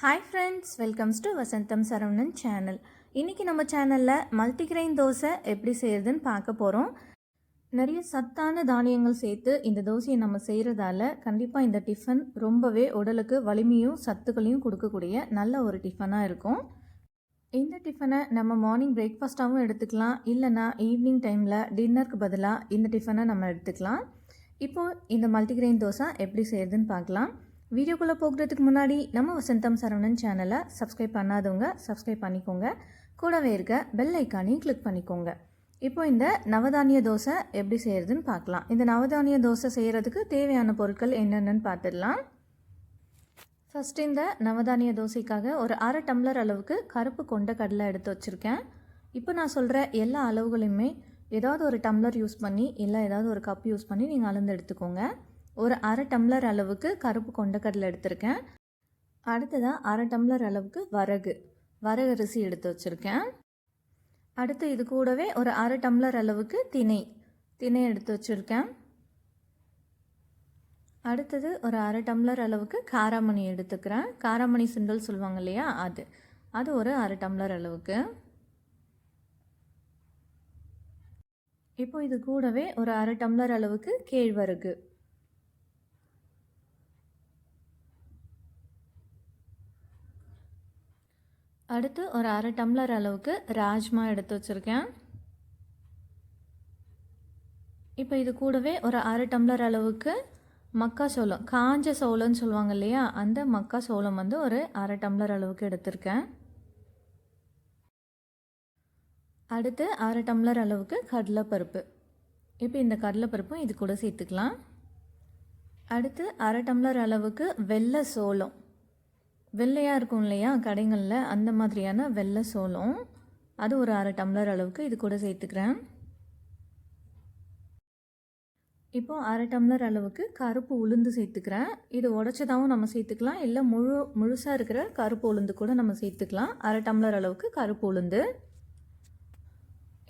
Hi friends, welcomes to Vasantham Saravanan channel. இன்றைக்கி நம்ம சேனலில் மல்டிகிரெயின் தோசை எப்படி செய்கிறதுன்னு பார்க்க போகிறோம். நிறைய சத்தான தானியங்கள் சேர்த்து இந்த தோசையை நம்ம செய்கிறதால கண்டிப்பாக இந்த டிஃபன் ரொம்பவே உடலுக்கு வலிமையும் சத்துக்களையும் கொடுக்கக்கூடிய நல்ல ஒரு டிஃபனாக இருக்கும். இந்த டிஃபனை நம்ம மார்னிங் பிரேக்ஃபாஸ்ட்டாகவும் எடுத்துக்கலாம், இல்லைனா ஈவினிங் டைமில் டின்னருக்கு பதிலாக இந்த டிஃபனை நம்ம எடுத்துக்கலாம். இப்போது இந்த மல்டிகிரெயின் தோசை எப்படி செய்கிறதுன்னு பார்க்கலாம். வீடியோக்குள்ளே போகிறதுக்கு முன்னாடி நம்ம வசந்தம் சரவணன் சேனலை சப்ஸ்கிரைப் பண்ணாதவங்க சப்ஸ்கிரைப் பண்ணிக்கோங்க. கூடவே இருக்க பெல் ஐக்கானையும் கிளிக் பண்ணிக்கோங்க. இப்போ இந்த நவதானிய தோசை எப்படி செய்கிறதுன்னு பார்க்கலாம். இந்த நவதானிய தோசை செய்கிறதுக்கு தேவையான பொருட்கள் என்னென்னு பார்த்துடலாம். ஃபஸ்ட்டு இந்த நவதானிய தோசைக்காக ஒரு 1/2 டம்ளர் அளவுக்கு கருப்பு கொண்ட கடலை எடுத்து வச்சுருக்கேன். இப்போ நான் சொல்கிற எல்லா அளவுகளையுமே ஏதாவது ஒரு டம்ளர் யூஸ் பண்ணி இல்லை ஏதாவது ஒரு கப் யூஸ் பண்ணி நீங்கள் அளந்து எடுத்துக்கோங்க. ஒரு 1/2 டம்ளர் அளவுக்கு கருப்பு கொண்டக்கடலை எடுத்திருக்கேன். அடுத்ததாக 1/2 டம்ளர் அளவுக்கு வரகரிசி எடுத்து வச்சுருக்கேன். அடுத்து இது கூடவே ஒரு 1/2 டம்ளர் அளவுக்கு திணை எடுத்து வச்சுருக்கேன். அடுத்தது ஒரு 1/2 டம்ளர் அளவுக்கு காராமணி எடுத்துக்கிறேன். காராமணி சுண்டல் சொல்லுவாங்க இல்லையா, அது ஒரு 1/2 டம்ளர் அளவுக்கு. இப்போ இது கூடவே ஒரு 1/2 டம்ளர் அளவுக்கு கேழ்வரகு, அடுத்து ஒரு 1/2 டம்ளர் அளவுக்கு ராஜ்மா எடுத்து வச்சுருக்கேன். இப்போ இது கூடவே ஒரு 1/2 டம்ளர் அளவுக்கு மக்காச்சோளம், காஞ்ச சோளம்னு சொல்லுவாங்க இல்லையா, அந்த மக்காச்சோளம் வந்து ஒரு 1/2 டம்ளர் அளவுக்கு எடுத்திருக்கேன். அடுத்து 1/2 டம்ளர் அளவுக்கு கடலைப்பருப்பு. இப்போ இந்த கடலைப்பருப்பும் இது கூட சேர்த்துக்கலாம். அடுத்து 1/2 டம்ளர் அளவுக்கு வெள்ளை சோளம், வெள்ளையாக இருக்கும் இல்லையா கடைகளில், அந்த மாதிரியான வெள்ளை சோளம், அது ஒரு 1/2 டம்ளர் அளவுக்கு இது கூட சேர்த்துக்கிறேன். இப்போது 1/2 டம்ளர் அளவுக்கு கருப்பு உளுந்து சேர்த்துக்கிறேன். இது உடச்சதாகவும் நம்ம சேர்த்துக்கலாம், இல்லை முழுசாக இருக்கிற கருப்பு உளுந்து கூட நம்ம சேர்த்துக்கலாம். 1/2 டம்ளர் அளவுக்கு கருப்பு உளுந்து.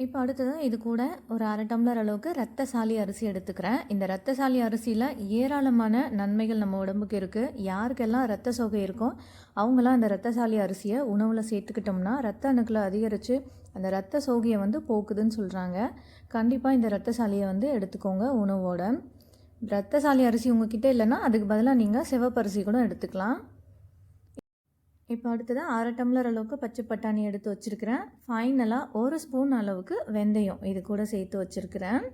இப்போ அடுத்ததாக இது கூட ஒரு 1/2 டம்ளர் அளவுக்கு ரத்தசாலி அரிசி எடுத்துக்கிறேன். இந்த ரத்தசாலி அரிசியில் ஏராளமான நன்மைகள் நம்ம உடம்புக்கு இருக்குது. யாருக்கெல்லாம் ரத்த சோகை இருக்கோ அவங்களாம் அந்த ரத்தசாலி அரிசியை உணவில் சேர்த்துக்கிட்டோம்னா ரத்த அணுக்களை அதிகரித்து அந்த ரத்த சோகையை வந்து போக்குதுன்னு சொல்கிறாங்க. கண்டிப்பாக இந்த ரத்தசாலியை வந்து எடுத்துக்கோங்க உணவோட. ரத்தசாலி அரிசி உங்ககிட்ட இல்லைன்னா அதுக்கு பதிலாக நீங்கள் சிவப்பரிசி கூட எடுத்துக்கலாம். இப்போ அடுத்ததாக 1/2 டம்ளர் அளவுக்கு பச்சை பட்டாணி எடுத்து வச்சுருக்கிறேன். ஃபைனலாக 1 ஸ்பூன் அளவுக்கு வெந்தயம் இது கூட சேர்த்து வச்சுருக்கிறேன்.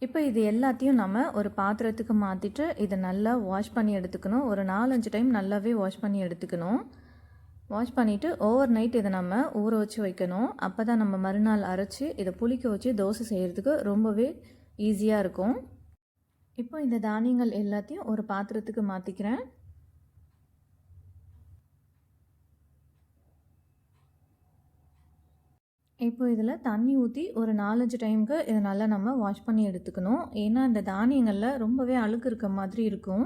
இப்போ இது எல்லாத்தையும் நம்ம ஒரு பாத்திரத்துக்கு மாற்றிட்டு இதை நல்லா வாஷ் பண்ணி எடுத்துக்கணும். ஒரு 4-5 டைம் நல்லாவே வாஷ் பண்ணி எடுத்துக்கணும். வாஷ் பண்ணிவிட்டு ஓவர் நைட் இதை நம்ம ஊற வச்சு வைக்கணும். அப்போ தான் நம்ம மறுநாள் அரைச்சி இதை புளிக்க வச்சு தோசை செய்கிறதுக்கு ரொம்பவே ஈஸியாக இருக்கும். இப்போ இந்த தானியங்கள் எல்லாத்தையும் ஒரு பாத்திரத்துக்கு மாற்றிக்கிறேன். இப்போ இதில் தண்ணி ஊற்றி ஒரு 4-5 டைமுக்கு இதை நல்லா நம்ம வாஷ் பண்ணி எடுத்துக்கணும். ஏன்னா இந்த தானியங்களில் ரொம்பவே அழுக்கு இருக்க மாதிரி இருக்கும்.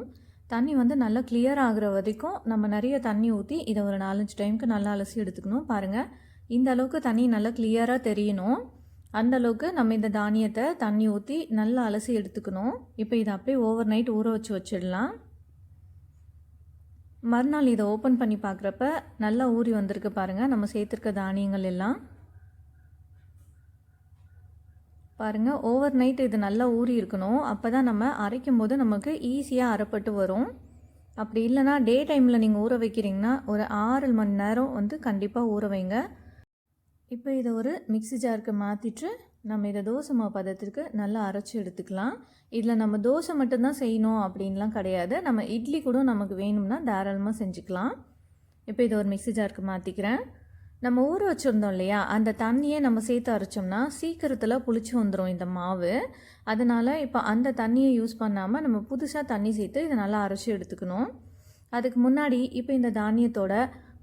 தண்ணி வந்து நல்லா கிளியர் ஆகிற வரைக்கும் நம்ம நிறைய தண்ணி ஊற்றி இதை ஒரு 4-5 டைமுக்கு நல்லா அலசி எடுத்துக்கணும். பாருங்கள், இந்த அளவுக்கு தண்ணி நல்லா கிளியராக தெரியணும். அந்த அளவுக்கு நம்ம இந்த தானியத்தை தண்ணி ஊற்றி நல்லா அலசி எடுத்துக்கணும். இப்போ இதை அப்படியே ஓவர் நைட் ஊற வச்சிடலாம். மறுநாள் இதை ஓப்பன் பண்ணி பார்க்குறப்ப நல்லா ஊறி வந்திருக்கு பாருங்கள் நம்ம சேர்த்துருக்க தானியங்கள் எல்லாம். பாருங்கள், ஓவர் நைட் இது நல்லா ஊறி இருக்கணும். அப்போ தான் நம்ம அரைக்கும் போது நமக்கு ஈஸியாக அரைப்பட்டு வரும். அப்படி இல்லைனா டே டைமில் நீங்கள் ஊற வைக்கிறீங்கன்னா ஒரு 6 மணி நேரம் வந்து கண்டிப்பாக ஊற வைங்க. இப்போ இதை ஒரு மிக்ஸி ஜாருக்கு மாற்றிட்டு நம்ம இதை தோசை மாவு பதத்திற்கு நல்லா அரைச்சி எடுத்துக்கலாம். இதில் நம்ம தோசை மட்டும்தான் செய்யணும் அப்படின்லாம் கிடையாது. நம்ம இட்லி கூட நமக்கு வேணும்னா தாராளமாக செஞ்சுக்கலாம். இப்போ இதை ஒரு மிக்ஸி ஜாருக்கு மாற்றிக்கிறேன். நம்ம ஊற வச்சுருந்தோம் இல்லையா, அந்த தண்ணியை நம்ம சேர்த்து அரைச்சோம்னா சீக்கிரத்தில் புளிச்சு வந்துடும் இந்த மாவு. அதனால் இப்போ அந்த தண்ணியை யூஸ் பண்ணாமல் நம்ம புதுசாக தண்ணி சேர்த்து இதை நல்லா அரைச்சி எடுத்துக்கணும். அதுக்கு முன்னாடி இப்போ இந்த தானியத்தோட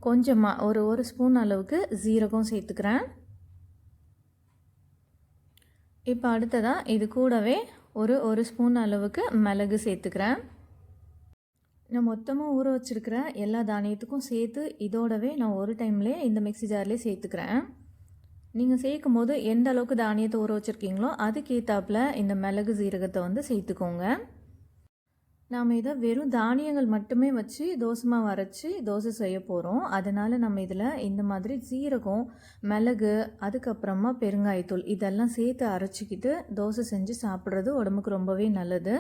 கொஞ்சமாக ஒரு ஸ்பூன் அளவுக்கு ஜீரகம் சேர்த்துக்கிறேன். இப்போ அடுத்ததாக இது கூடவே ஒரு ஸ்பூன் அளவுக்கு மிளகு சேர்த்துக்கிறேன். நான் மொத்தமாக ஊற வச்சுருக்கிற எல்லா தானியத்துக்கும் சேர்த்து இதோடவே நான் ஒரு டைம்லேயே இந்த மிக்ஸி ஜார்லேயே சேர்த்துக்கிறேன். நீங்கள் சேர்க்கும் போது எந்த அளவுக்கு தானியத்தை ஊற வச்சுருக்கீங்களோ அதுக்கேற்றாப்புல இந்த மிளகு சீரகத்தை வந்து சேர்த்துக்கோங்க. நாம் இதை வெறும் தானியங்கள் மட்டுமே வச்சு தோசை மாவு அரைச்சி தோசை செய்ய போகிறோம். அதனால் நம்ம இதில் இந்த மாதிரி சீரகம், மிளகு, அதுக்கப்புறமா பெருங்காயத்தூள் இதெல்லாம் சேர்த்து அரைச்சிக்கிட்டு தோசை செஞ்சு சாப்பிட்றது உடம்புக்கு ரொம்பவே நல்லது.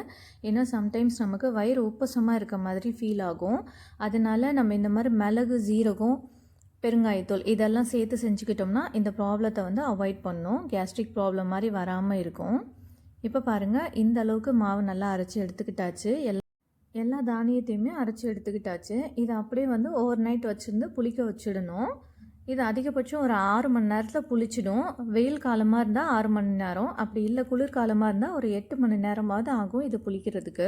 ஏன்னா சம்டைம்ஸ் நமக்கு வயிறு உப்பசமாக இருக்க மாதிரி ஃபீல் ஆகும். அதனால் நம்ம இந்த மாதிரி மிளகு, சீரகம், பெருங்காயத்தூள் இதெல்லாம் சேர்த்து செஞ்சுக்கிட்டோம்னா இந்த ப்ராப்ளத்தை வந்து அவாய்ட் பண்ணணும். கேஸ்ட்ரிக் ப்ராப்ளம் மாதிரி வராமல் இருக்கும். இப்போ பாருங்கள், இந்த அளவுக்கு மாவு நல்லா அரைச்சி எடுத்துக்கிட்டாச்சு. எல்லா தானியத்தையுமே அரைச்சி எடுத்துக்கிட்டாச்சு. இதை அப்படியே வந்து ஓவர் நைட் வச்சுருந்து புளிக்க வச்சிடணும். இது அதிகபட்சம் ஒரு 6 மணி நேரத்தில் புளிச்சிடும். வெயில் காலமாக இருந்தால் 6 மணி நேரம், அப்படி இல்லை குளிர்காலமாக இருந்தால் ஒரு 8 மணி நேரமாவது ஆகும் இது புளிக்கிறதுக்கு.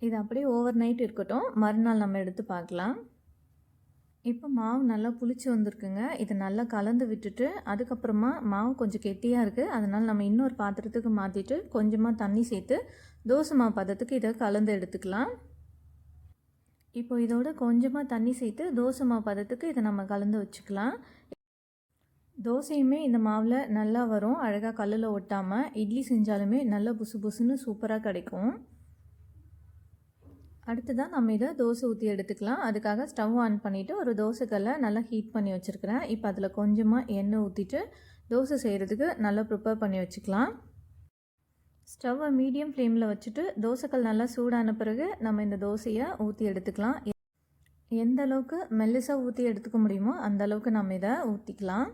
இது அப்படியே ஓவர் நைட் இருக்கட்டும், மறுநாள் நம்ம எடுத்து பார்க்கலாம். இப்போ மாவு நல்லா புளிச்சு வந்திருக்குங்க. இதை நல்லா கலந்து விட்டுட்டு அதுக்கப்புறமா மாவு கொஞ்சம் கெட்டியாக இருக்குது, அதனால் நம்ம இன்னொரு பாத்திரத்துக்கு மாற்றிட்டு கொஞ்சமாக தண்ணி சேர்த்து தோசை மாவு பதத்துக்கு இதை கலந்து எடுத்துக்கலாம். இப்போ இதோட கொஞ்சமாக தண்ணி சேர்த்து தோசை மாவு பதத்துக்கு இதை நம்ம கலந்து வச்சுக்கலாம். தோசையுமே இந்த மாவில் நல்லா வரும், அழகாக கல்லில் ஒட்டாமல். இட்லி செஞ்சாலுமே நல்லா புசு புசுன்னு சூப்பராக கிடைக்கும். அடுத்ததான் நம்ம இதை தோசை ஊற்றி எடுத்துக்கலாம். அதுக்காக ஸ்டவ் ஆன் பண்ணிவிட்டு ஒரு தோசைக்கல்லை நல்லா ஹீட் பண்ணி வச்சுருக்கிறேன். இப்போ அதில் கொஞ்சமாக எண்ணெய் ஊற்றிட்டு தோசை செய்கிறதுக்கு நல்லா ப்ரிப்பேர் பண்ணி வச்சுக்கலாம். ஸ்டவ்வை மீடியம் ஃப்ளேமில் வச்சுட்டு தோசைக்கல் நல்லா சூடான பிறகு நம்ம இந்த தோசையை ஊற்றி எடுத்துக்கலாம். எந்த அளவுக்கு மெல்லிசாக ஊற்றி எடுத்துக்க முடியுமோ அந்த அளவுக்கு நம்ம இதை ஊற்றிக்கலாம்.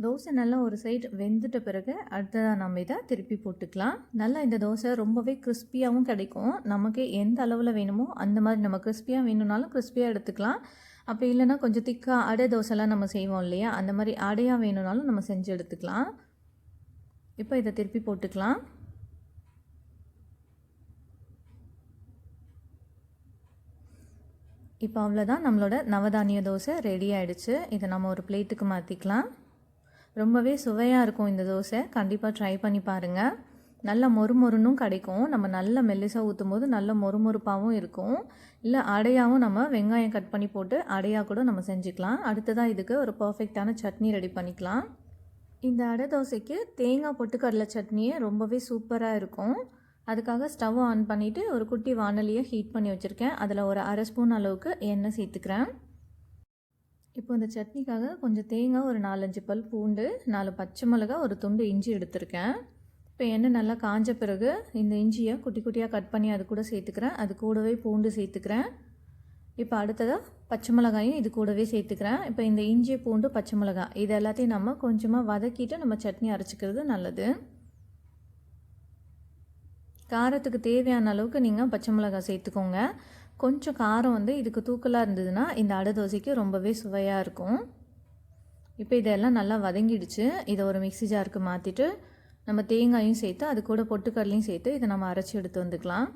தோசை நல்லா ஒரு சைடு வெந்துட்ட பிறகு அடுத்ததாக நம்ம இதை திருப்பி போட்டுக்கலாம். நல்லா இந்த தோசை ரொம்பவே கிறிஸ்பியாகவும் கிடைக்கும். நமக்கு எந்த அளவில் வேணுமோ அந்த மாதிரி நம்ம கிறிஸ்பியாக வேணும்னாலும் கிறிஸ்பியாக எடுத்துக்கலாம். அப்படி இல்லைன்னா கொஞ்சம் திக்காக அடை தோசைலாம் நம்ம செய்வோம் இல்லையா, அந்த மாதிரி அடையாக வேணும்னாலும் நம்ம செஞ்சு எடுத்துக்கலாம். இப்போ இதை திருப்பி போட்டுக்கலாம். இப்போ அவ்வளோதான், நம்மளோட நவதானிய தோசை ரெடி ஆகிடுச்சு. இதை நம்ம ஒரு பிளேட்டுக்கு மாற்றிக்கலாம். ரொம்பவே சுவையாக இருக்கும் இந்த தோசை, கண்டிப்பாக ட்ரை பண்ணி பாருங்கள். நல்ல மொறுமொறுன்னும் கிடைக்கும். நம்ம நல்ல மெல்லிசாக ஊற்றும் போது நல்ல மொறுமொறுப்பாகவும் இருக்கும். இல்லை அடையாகவும் நம்ம வெங்காயம் கட் பண்ணி போட்டு அடையாக கூட நம்ம செஞ்சுக்கலாம். அடுத்ததாக இதுக்கு ஒரு பர்ஃபெக்டான சட்னி ரெடி பண்ணிக்கலாம். இந்த அடை தோசைக்கு தேங்காய் பொட்டுக்கடலை சட்னியே ரொம்பவே சூப்பராக இருக்கும். அதுக்காக ஸ்டவ் ஆன் பண்ணிவிட்டு ஒரு குட்டி வானலியை ஹீட் பண்ணி வச்சுருக்கேன். அதில் ஒரு 1/2 ஸ்பூன் அளவுக்கு எண்ணெய் சேர்த்துக்கிறேன். இப்போ இந்த சட்னிக்காக கொஞ்சம் தேங்காய், ஒரு 4-5 பல் பூண்டு, 4 பச்சை மிளகாய், ஒரு துண்டு இஞ்சி எடுத்திருக்கேன். இப்போ எண்ணெய் நல்லா காஞ்ச பிறகு இந்த இஞ்சியை குட்டி குட்டியாக கட் பண்ணி அது கூட சேர்த்துக்கிறேன். அது கூடவே பூண்டு சேர்த்துக்கிறேன். இப்போ அடுத்ததாக பச்சை மிளகாயும் இது கூடவே சேர்த்துக்கிறேன். இப்போ இந்த இஞ்சி, பூண்டு, பச்சை மிளகாய் இது எல்லாத்தையும் நம்ம கொஞ்சமாக வதக்கிட்டு நம்ம சட்னி அரைச்சிக்கிறது நல்லது. காரத்துக்கு தேவையான அளவுக்கு நீங்கள் பச்சை மிளகாய் சேர்த்துக்கோங்க. கொஞ்சம் காரம் வந்து இதுக்கு தூக்கலாக இருந்ததுன்னா இந்த அடை தோசைக்கு ரொம்பவே சுவையாக இருக்கும். இப்போ இதெல்லாம் நல்லா வதங்கிடுச்சு. இதை ஒரு மிக்ஸி ஜாருக்கு மாற்றிட்டு நம்ம தேங்காயும் சேர்த்து அது கூட பொட்டுக்கடலையும் சேர்த்து இதை நம்ம அரைச்சி எடுத்து வந்துக்கலாம்.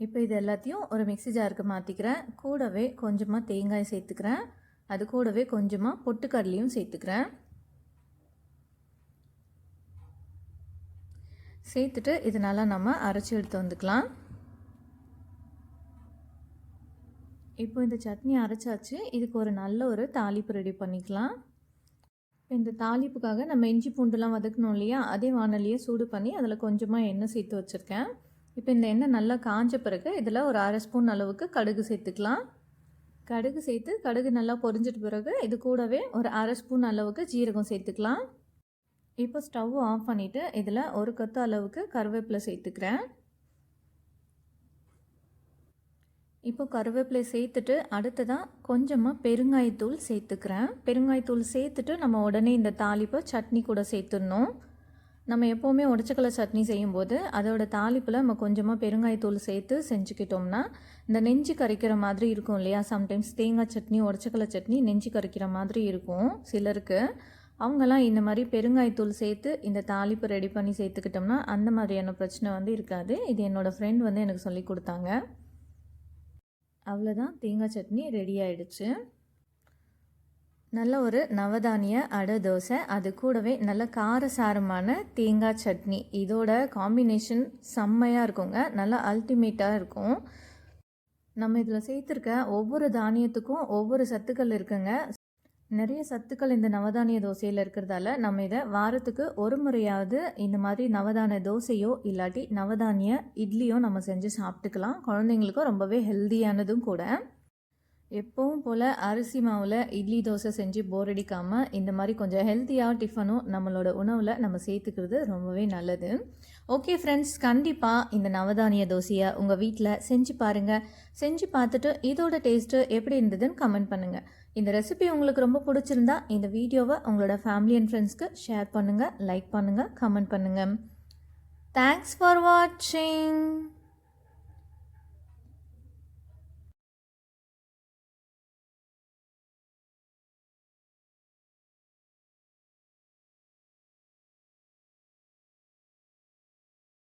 இப்போ இது எல்லாத்தையும் ஒரு மிக்ஸி ஜாருக்கு மாற்றிக்கிறேன். கூடவே கொஞ்சமாக தேங்காய் சேர்த்துக்கிறேன். அது கூடவே கொஞ்சமாக பொட்டுக்கடலையும் சேர்த்துக்கிறேன். சேர்த்துட்டு இதனால நம்ம அரைச்சி எடுத்து வந்துக்கலாம். இப்போ இந்த சட்னி அரைச்சாச்சு. இதுக்கு ஒரு நல்ல ஒரு தாளிப்பு ரெடி பண்ணிக்கலாம். இந்த தாளிப்புக்காக நம்ம இஞ்சி பூண்டுலாம் வதக்கணும் இல்லையா, அதே வானலியை சூடு பண்ணி அதில் கொஞ்சமாக எண்ணெய் சேர்த்து வச்சுருக்கேன். இப்போ இந்த எண்ணெய் நல்லா காஞ்ச பிறகு இதில் ஒரு 1/2 ஸ்பூன் அளவுக்கு கடுகு சேர்த்துக்கலாம். கடுகு சேர்த்து கடுகு நல்லா பொரிஞ்சிட்ட பிறகு இது கூடவே ஒரு 1/2 ஸ்பூன் அளவுக்கு ஜீரகம் சேர்த்துக்கலாம். இப்போ ஸ்டவ் ஆஃப் பண்ணிவிட்டு இதில் ஒரு கொத்து அளவுக்கு கருவேப்பிலை சேர்த்துக்கிறேன். இப்போ கருவேப்பிலை சேர்த்துட்டு அடுத்ததாக கொஞ்சமாக பெருங்காயத்தூள் சேர்த்துக்கிறேன். பெருங்காயத்தூள் சேர்த்துட்டு நம்ம உடனே இந்த தாளிப்பை சட்னி கூட சேர்த்துடணும். நம்ம எப்போவுமே உடச்சக்கடலை சட்னி செய்யும்போது அதோட தாளிப்பில் நம்ம கொஞ்சமாக பெருங்காயத்தூள் சேர்த்து செஞ்சுக்கிட்டோம்னா இந்த நெஞ்சு கரைக்கிற மாதிரி இருக்கும் இல்லையா, சம்டைம்ஸ் தேங்காய் சட்னி, உடச்சக்கடலை சட்னி நெஞ்சு கரைக்கிற மாதிரி இருக்கும் சிலருக்கு. அவங்கெல்லாம் இந்த மாதிரி பெருங்காயத்தூள் சேர்த்து இந்த தாளிப்பு ரெடி பண்ணி சேர்த்துக்கிட்டோம்னா அந்த மாதிரியான பிரச்சனை வந்து இருக்காது. இது என்னோடய ஃப்ரெண்ட் வந்து எனக்கு சொல்லி கொடுத்தாங்க. அவ்வளோதான், தேங்காய் சட்னி ரெடி ஆகிடுச்சு. நல்ல ஒரு நவதானிய அடை தோசை, அது கூடவே நல்ல காரசாரமான தேங்காய் சட்னி, இதோட காம்பினேஷன் செம்மையாக இருக்குங்க. நல்லா அல்டிமேட்டாக இருக்கும். நம்ம இதில் சேர்த்துருக்க ஒவ்வொரு தானியத்துக்கும் ஒவ்வொரு சத்துக்கள் இருக்குங்க. நிறைய சத்துக்கள் இந்த நவதானிய தோசையில் இருக்கிறதால நம்ம இதை வாரத்துக்கு ஒரு முறையாவது இந்த மாதிரி நவதானிய தோசையோ இல்லாட்டி நவதானிய இட்லியோ நம்ம செஞ்சு சாப்பிட்டுக்கலாம். குழந்தைங்களுக்கும் ரொம்பவே ஹெல்தியானதும் கூட. எப்பவும் போல் அரிசி மாவில் இட்லி தோசை செஞ்சு போர் அடிக்காமல் இந்த மாதிரி கொஞ்சம் ஹெல்த்தியாக டிஃபனும் நம்மளோட உணவில் நம்ம சேர்த்துக்கிறது ரொம்பவே நல்லது. ஓகே ஃப்ரெண்ட்ஸ், கண்டிப்பாக இந்த நவதானிய தோசையை உங்கள் வீட்டில் செஞ்சு பாருங்கள். செஞ்சு பார்த்துட்டு இதோட டேஸ்ட்டு எப்படி இருந்ததுன்னு கமெண்ட் பண்ணுங்கள். இந்த ரெசிபி உங்களுக்கு ரொம்ப பிடிச்சிருந்தா இந்த வீடியோவை உங்களோட ஃபேமிலி அண்ட் ஃப்ரெண்ட்ஸ்க்கு ஷேர் பண்ணுங்கள், லைக் பண்ணுங்கள், கமெண்ட் பண்ணுங்கள். தேங்க்ஸ் ஃபார் வாட்சிங்.